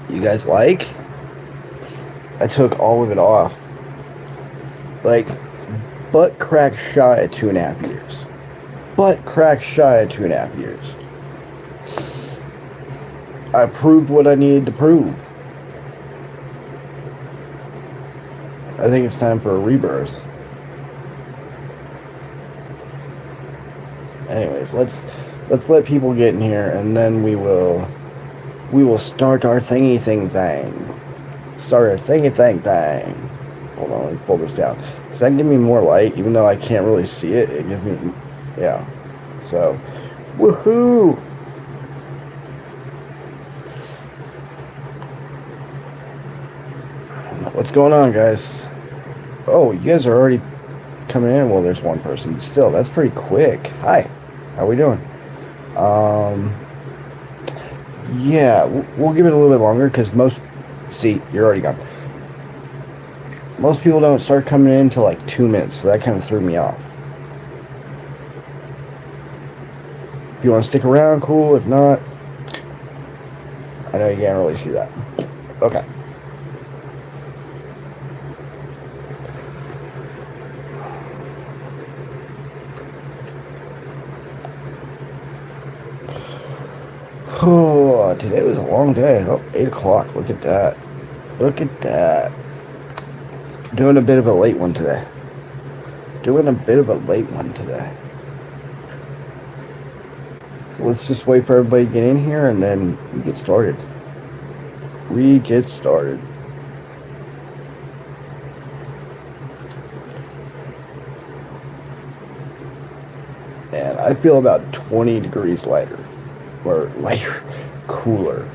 You guys like? I took all of it off. Like, butt crack shy at 2.5 years. Butt crack shy at 2.5 years. I proved what I needed to prove. I think it's time for a rebirth. Anyways, let's let people get in here, and then we will start our thingy thing. Start our thingy thing. Hold on, let me pull this down. Does that give me more light? Even though I can't really see it, it gives me, yeah. So, woohoo! What's going on, guys? Oh, you guys are already coming in. Well, there's one person, but still, that's pretty quick. Hi, how we doing? Um, yeah, we'll give it a little bit longer because see, you're already gone. Most people don't start coming in until like 2 minutes, so that kind of threw me off. If you want to stick around, cool. If not, I know you can't really see that. Okay. Oh, today was a long day. Oh, 8 o'clock. Look at that. Look at that. Doing a bit of a late one today. So let's just wait for everybody to get in here and then we get started. And I feel about 20 degrees lighter. Or lighter. Cooler.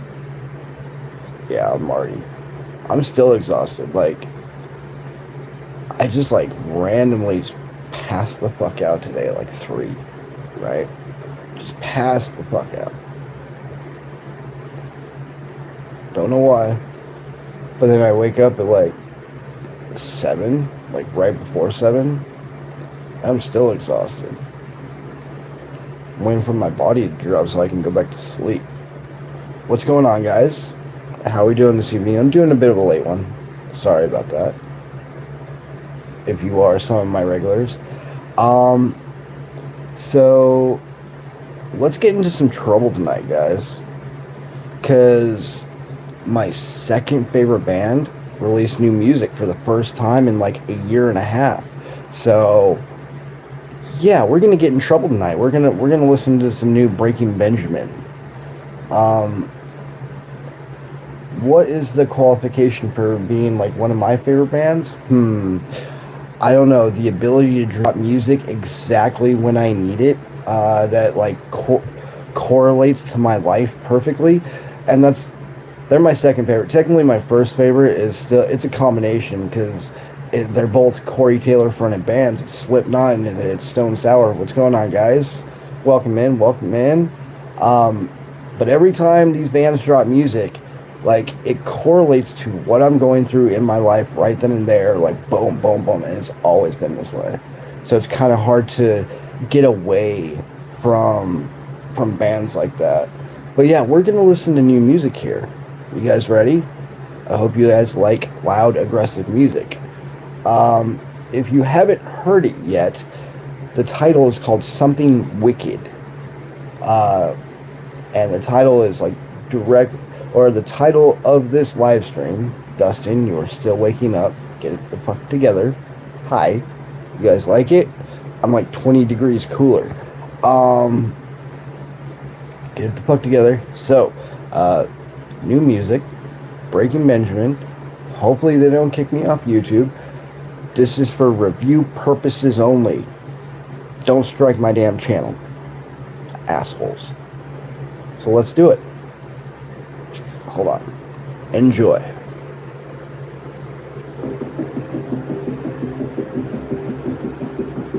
Yeah, I'm still exhausted. Like, I just like randomly passed the fuck out today at like 3, right? Just passed the fuck out. Don't know why. But then I wake up at like 7, like right before 7. I'm still exhausted. I'm waiting for my body to drop so I can go back to sleep. What's going on, guys? How are we doing this evening? I'm doing a bit of a late one. Sorry about that. If you are some of my regulars. So let's get into some trouble tonight, guys. Because my second favorite band released new music for the first time in like a year and a half. So yeah, we're gonna get in trouble tonight. We're gonna listen to some new Breaking Benjamin. What is the qualification for being like one of my favorite bands? I don't know. The ability to drop music exactly when I need it, that like correlates to my life perfectly, and they're my second favorite. Technically, my first favorite is still, it's a combination because they're both Corey Taylor fronted bands. It's Slipknot and it's Stone Sour. What's going on, guys? Welcome in. But every time these bands drop music, like, it correlates to what I'm going through in my life right then and there, like boom, boom, boom, and it's always been this way. So it's kind of hard to get away from bands like that. But yeah, we're gonna listen to new music here. You guys ready? I hope you guys like loud, aggressive music. If you haven't heard it yet, the title is called Something Wicked. And the title is like the title of this live stream. Dustin, you are still waking up. Get it the fuck together. Hi. You guys like it? I'm like 20 degrees cooler. Get it the fuck together. So, new music. Breaking Benjamin. Hopefully they don't kick me off YouTube. This is for review purposes only. Don't strike my damn channel. Assholes. So let's do it. Hold on. Enjoy.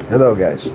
Hello, guys.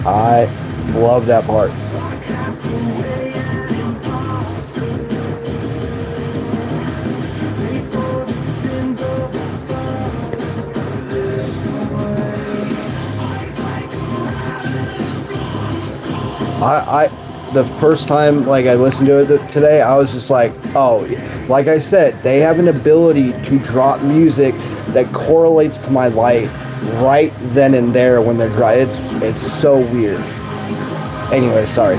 I love that part. The first time like I listened to it today, I was just like, oh, like I said, they have an ability to drop music that correlates to my life right then and there when they're dry. It's so weird. Anyway, sorry.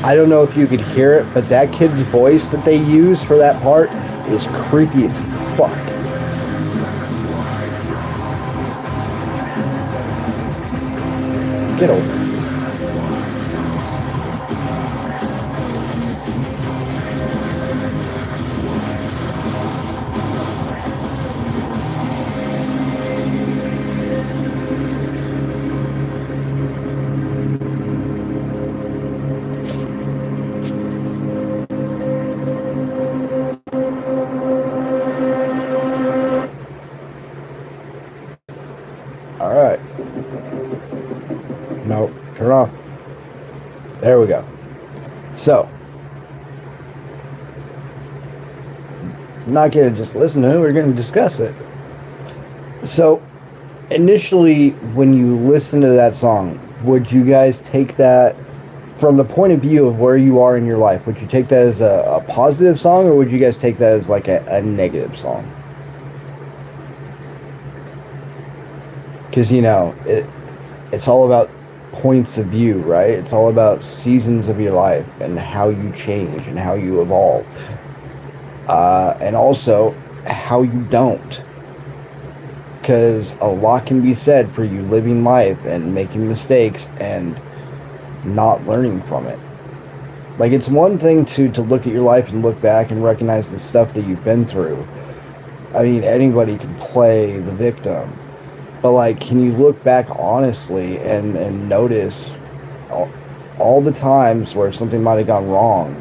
I don't know if you could hear it, but that kid's voice that they use for that part is creepy as fuck. Get over it. All right. No, turn off. There we go. So, I'm not going to just listen to it, we're going to discuss it. So, initially, when you listen to that song, would you guys take that from the point of view of where you are in your life? Would you take that as a positive song, or would you guys take that as like a negative song? Because, it's all about points of view, right? It's all about seasons of your life and how you change and how you evolve. And also how you don't. Because a lot can be said for you living life and making mistakes and not learning from it. Like, it's one thing to look at your life and look back and recognize the stuff that you've been through. I mean, anybody can play the victim. But, like, can you look back honestly and notice all the times where something might have gone wrong?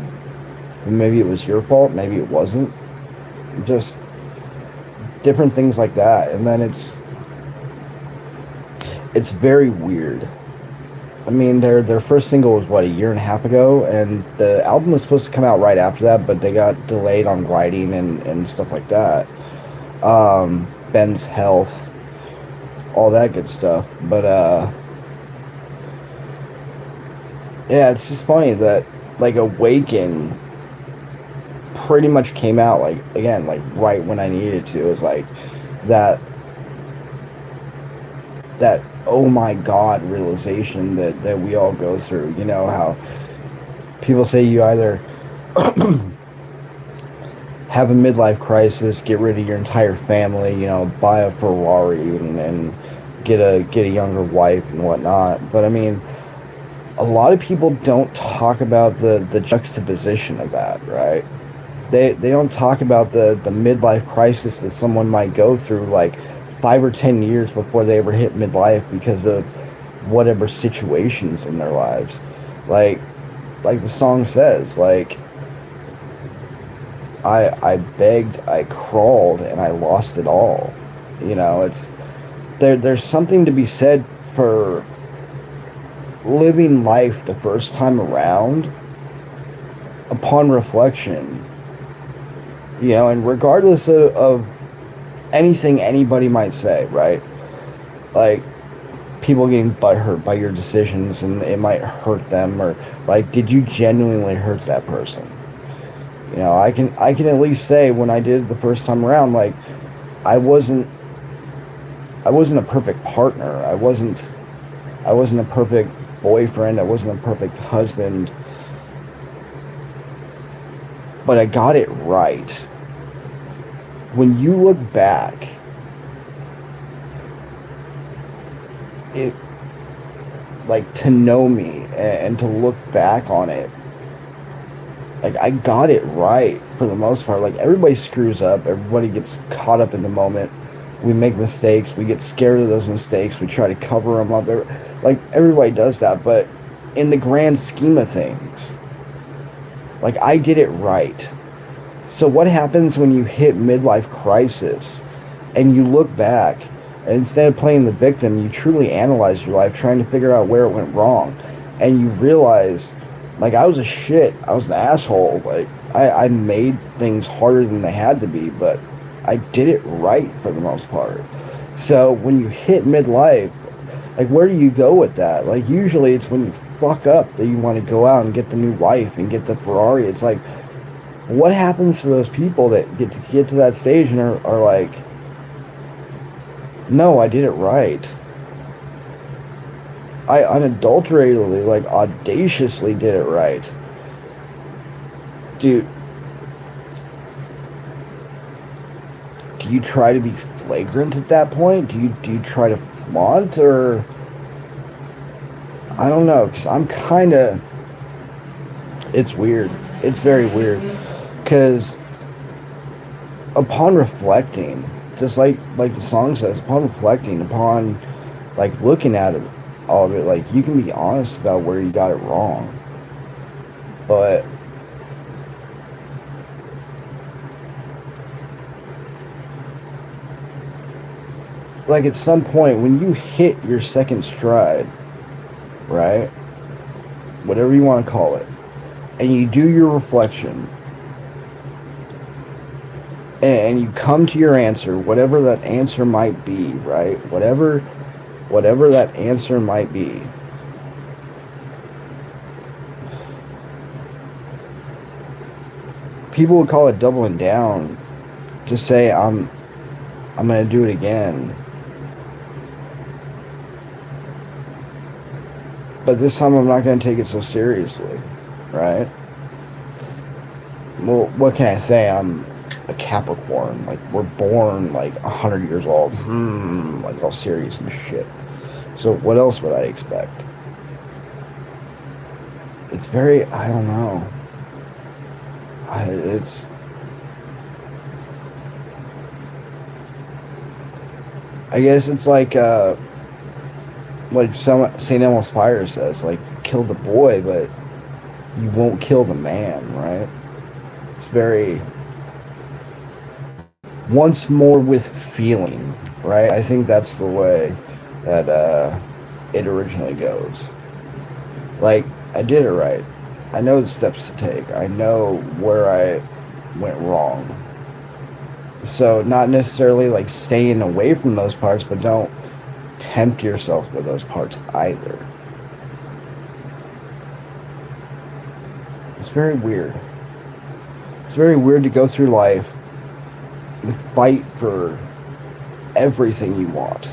And maybe it was your fault, maybe it wasn't. Just different things like that. And then it's very weird. I mean, their first single was, what, a year and a half ago? And the album was supposed to come out right after that, but they got delayed on writing and stuff like that. Ben's health, all that good stuff. But yeah, it's just funny that like Awaken pretty much came out like, again, like right when I needed to. It was like that oh my god realization that we all go through. You know how people say you either have a midlife crisis, get rid of your entire family, buy a Ferrari and get a younger wife and whatnot. But I mean, a lot of people don't talk about the juxtaposition of that, right? They don't talk about the midlife crisis that someone might go through like 5 or 10 years before they ever hit midlife because of whatever situations in their lives. Like like the song says, like I begged, I crawled, and I lost it all. You know, it's there's something to be said for living life the first time around upon reflection, you know, and regardless of anything anybody might say, right? Like people getting butthurt by your decisions and it might hurt them, or like, did you genuinely hurt that person? You know, I can at least say when I did it the first time around, like I wasn't I wasn't a perfect partner. I wasn't a perfect boyfriend. I wasn't a perfect husband, but I got it right. When you look back, it like to know me and to look back on it, like I got it right for the most part. Like everybody screws up, everybody gets caught up in the moment. We make mistakes, we get scared of those mistakes, we try to cover them up. Like everybody does that, but in the grand scheme of things, like I did it right. So what happens when you hit midlife crisis and you look back and instead of playing the victim, you truly analyze your life trying to figure out where it went wrong, and you realize like I was a shit, I was an asshole, like I made things harder than they had to be, but I did it right for the most part. So when you hit midlife, like where do you go with that? Like usually it's when you fuck up that you want to go out and get the new wife and get the Ferrari. It's like what happens to those people that get to that stage and are like, no, I did it right. I unadulteratedly, like audaciously did it right. Dude, do you try to be flagrant at that point? Do you try to flaunt, or I don't know, because I'm kind of, it's weird. It's very weird because upon reflecting, just like the song says, upon reflecting, upon like looking at it, all of it, like you can be honest about where you got it wrong. But like at some point when you hit your second stride, right? Whatever you want to call it, and you do your reflection and you come to your answer, whatever that answer might be, right? Whatever that answer might be. People would call it doubling down. Just say I'm going to do it again. But this time I'm not going to take it so seriously, right? Well, what can I say? I'm a Capricorn. Like we're born like 100 years old. Like all serious and shit. So what else would I expect? It's very, I don't know. It's I guess it's like some St. Elmo's Fire says, like kill the boy, but you won't kill the man, right? It's very once more with feeling, right? I think that's the way that it originally goes. Like I did it right. I know the steps to take. I know where I went wrong. So not necessarily like staying away from those parts, but don't tempt yourself with those parts either. It's very weird. It's very weird to go through life and fight for everything you want,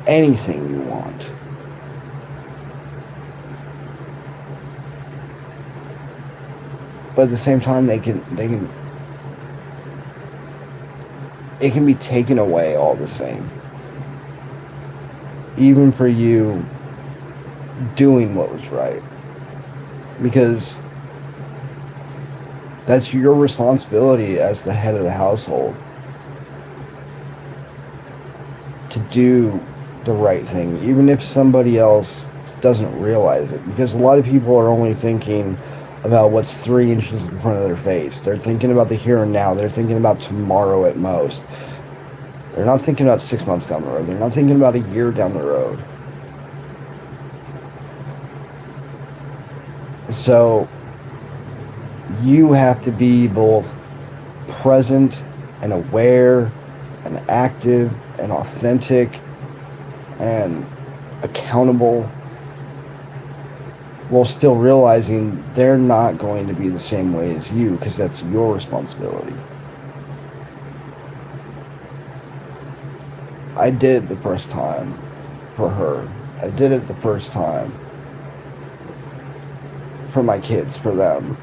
anything you want. But at the same time, it can be taken away all the same. Even for you doing what was right. Because That's your responsibility as the head of the household to do the right thing, even if somebody else doesn't realize it. Because a lot of people are only thinking about what's 3 inches in front of their face. They're thinking about the here and now. They're thinking about tomorrow at most. They're not thinking about 6 months down the road. They're not thinking about a year down the road. So you have to be both present and aware and active and authentic and accountable, while still realizing they're not going to be the same way as you, because that's your responsibility. I did it the first time for her. I did it the first time for my kids, for them,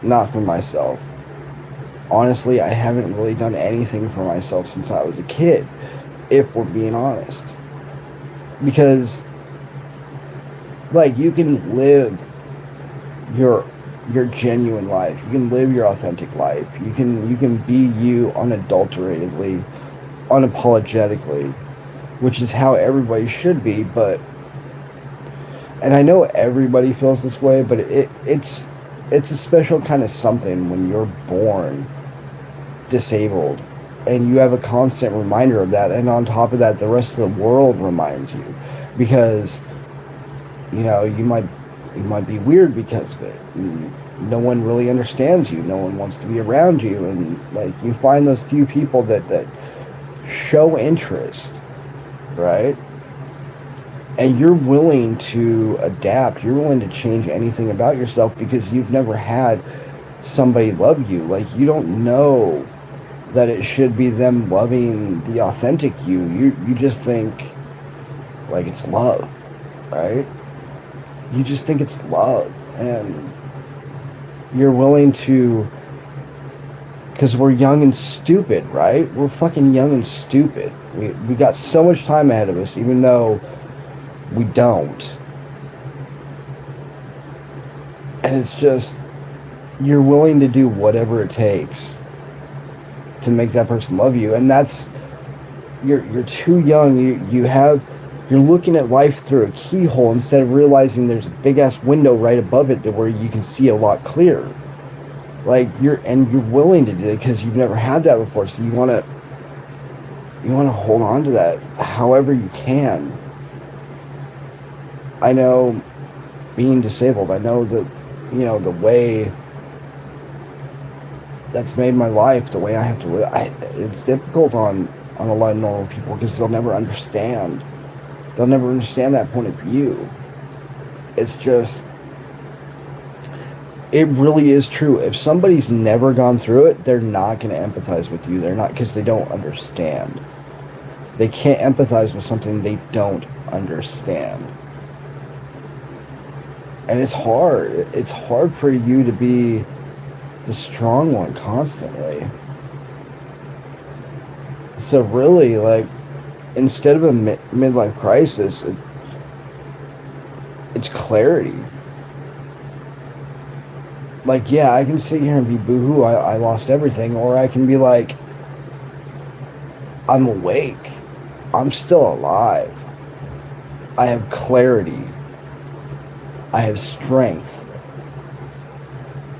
not for myself. Honestly, I haven't really done anything for myself since I was a kid, if we're being honest. Because, like, you can live your genuine life. You can live your authentic life. You can be you unadulteratedly, unapologetically, which is how everybody should be. But, and I know everybody feels this way, but it's a special kind of something when you're born disabled and you have a constant reminder of that, and on top of that the rest of the world reminds you, because you know you might be weird because of it. No one really understands you, no one wants to be around you, and like you find those few people that show interest, right? And you're willing to adapt, you're willing to change anything about yourself because you've never had somebody love you. Like, you don't know that it should be them loving the authentic you. You just think like it's love, right? You just think it's love, and you're willing to, because we're young and stupid, right? We're fucking young and stupid. We got so much time ahead of us, even though we don't. And it's just, you're willing to do whatever it takes to make that person love you. And that's, you're too young. You're looking at life through a keyhole instead of realizing there's a big ass window right above it to where you can see a lot clearer. Like, you're willing to do it because you've never had that before. So you want to hold on to that however you can. I know, being disabled, I know that, you know, the way that's made my life, the way I have to live, it's difficult on a lot of normal people because they'll never understand. They'll never understand that point of view. It's just, it really is true. If somebody's never gone through it, they're not going to empathize with you. They're not, because they don't understand. They can't empathize with something they don't understand. And it's hard. It's hard for you to be the strong one constantly. So really, like, instead of a midlife crisis, it's clarity. Like, yeah, I can sit here and be boohoo, I lost everything, or I can be like, I'm awake. I'm still alive. I have clarity. I have strength.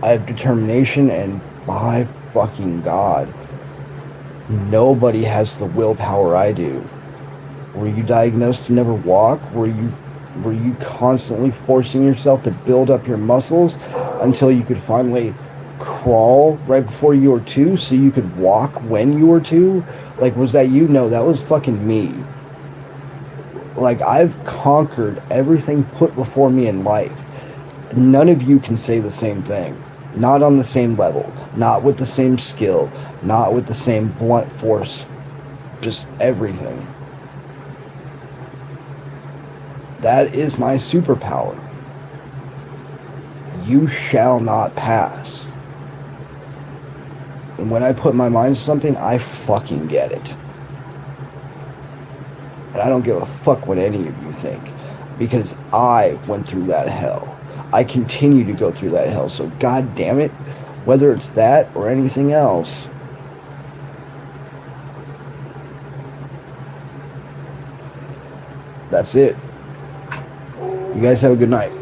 I have determination, and by fucking God, nobody has the willpower I do. Were you diagnosed to never walk? Were you constantly forcing yourself to build up your muscles until you could finally crawl right before you were 2 so you could walk when you were 2? Like, was that you? No, that was fucking me. Like, I've conquered everything put before me in life. None of you can say the same thing. Not on the same level. Not with the same skill. Not with the same blunt force. Just everything. That is my superpower. You shall not pass. And when I put my mind to something, I fucking get it. And I don't give a fuck what any of you think, because I went through that hell. I continue to go through that hell. So God damn it, whether it's that or anything else. That's it. You guys have a good night.